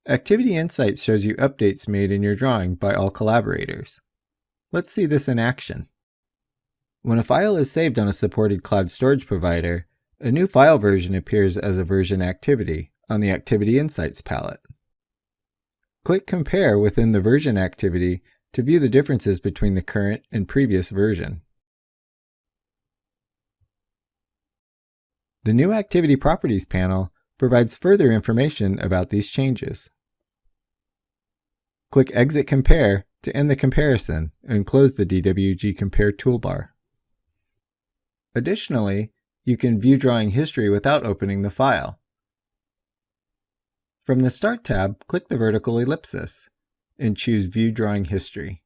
Activity Insights shows you updates made in your drawing by all collaborators. Let's see this in action. When a file is saved on a supported cloud storage provider, a new file version appears as a version activity on the Activity Insights palette. Click Compare within the version activity to view the differences between the current and previous version. The new Activity Properties panel provides further information about these changes. Click Exit Compare to end the comparison and close the DWG Compare toolbar. Additionally, you can view drawing history without opening the file. From the Start tab, click the vertical ellipsis and choose View Drawing History.